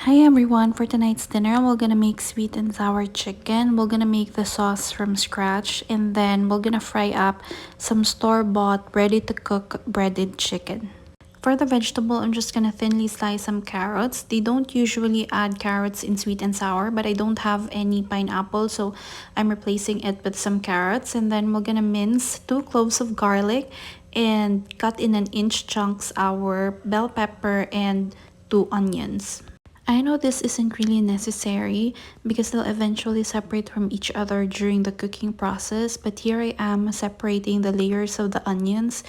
Hi everyone, for tonight's dinner we're gonna make sweet and sour chicken. We're gonna make the sauce from scratch and then we're gonna fry up some store-bought ready to cook breaded chicken. For the vegetable, I'm just gonna thinly slice some carrots. They don't usually add carrots in sweet and sour, but I don't have any pineapple, so I'm replacing it with some carrots. And then we're gonna mince 2 cloves of garlic and cut in an inch chunks our bell pepper and 2 onions. I know this isn't really necessary because they'll eventually separate from each other during the cooking process, but here I am separating the layers of the onions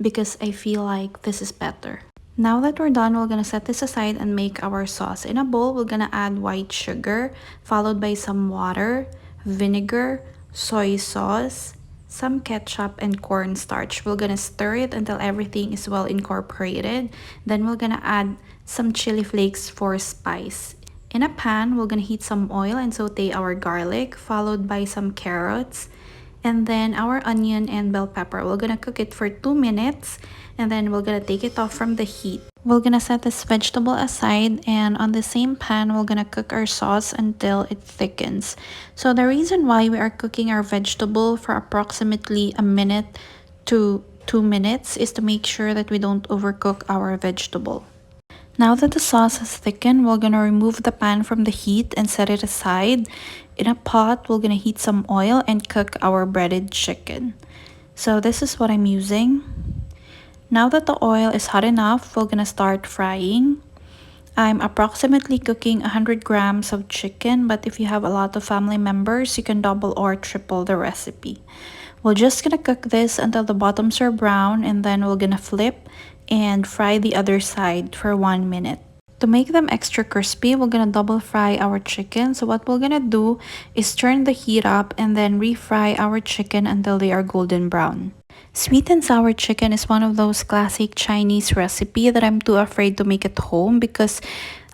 because I feel like this is better. Now that we're done, we're gonna set this aside and make our sauce. In a bowl, we're gonna add white sugar, followed by some water, vinegar, soy sauce, some ketchup, and cornstarch. We're gonna stir it until everything is well incorporated. Then we're gonna add some chili flakes for spice. In a pan, we're gonna heat some oil and saute our garlic, followed by some carrots, and then our onion and bell pepper. We're gonna cook it for 2 minutes and then we're gonna take it off from the heat. We're gonna set this vegetable aside, and on the same pan we're gonna cook our sauce until it thickens. So the reason why we are cooking our vegetable for approximately a minute to 2 minutes is to make sure that we don't overcook our vegetable. Now that the sauce has thickened, we're gonna remove the pan from the heat and set it aside. In a pot, we're gonna heat some oil and cook our breaded chicken. So this is what I'm using. Now that the oil is hot enough, we're gonna start frying. I'm approximately cooking 100 grams of chicken, but if you have a lot of family members, you can double or triple the recipe. We're just gonna cook this until the bottoms are brown, and then we're gonna flip and fry the other side for 1 minute. To make them extra crispy, we're gonna double fry our chicken. So what we're gonna do is turn the heat up and then refry our chicken until they are golden brown. Sweet and sour chicken is one of those classic Chinese recipe that I'm too afraid to make at home because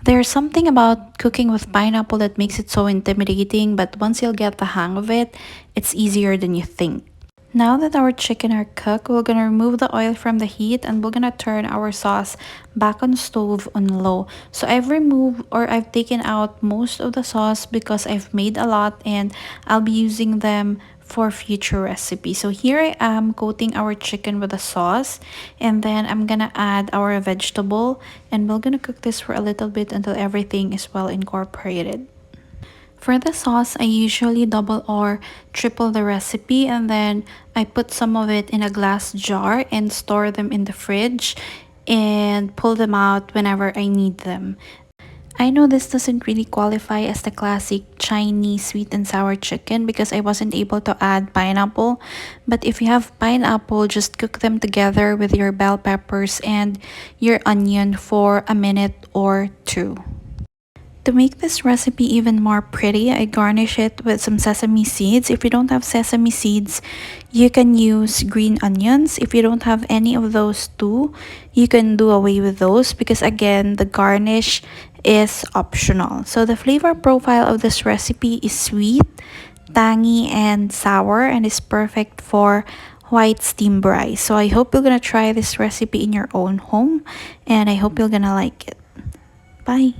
there's something about cooking with pineapple that makes it so intimidating, but once you'll get the hang of it, it's easier than you think. Now that our chicken are cooked, we're gonna remove the oil from the heat and we're gonna turn our sauce back on stove on low. So I've removed or I've taken out most of the sauce because I've made a lot and I'll be using them for future recipes. So here I am coating our chicken with the sauce, and then I'm gonna add our vegetable and we're gonna cook this for a little bit until everything is well incorporated. For the sauce, I usually double or triple the recipe, and then I put some of it in a glass jar and store them in the fridge and pull them out whenever I need them. I know this doesn't really qualify as the classic Chinese sweet and sour chicken because I wasn't able to add pineapple, but if you have pineapple, just cook them together with your bell peppers and your onion for a minute or 2. To make this recipe even more pretty, I garnish it with some sesame seeds. If you don't have sesame seeds, you can use green onions. If you don't have any of those two, you can do away with those because again, the garnish is optional. So the flavor profile of this recipe is sweet, tangy, and sour, and is perfect for white steamed rice. So I hope you're gonna try this recipe in your own home, and I hope you're gonna like it. Bye!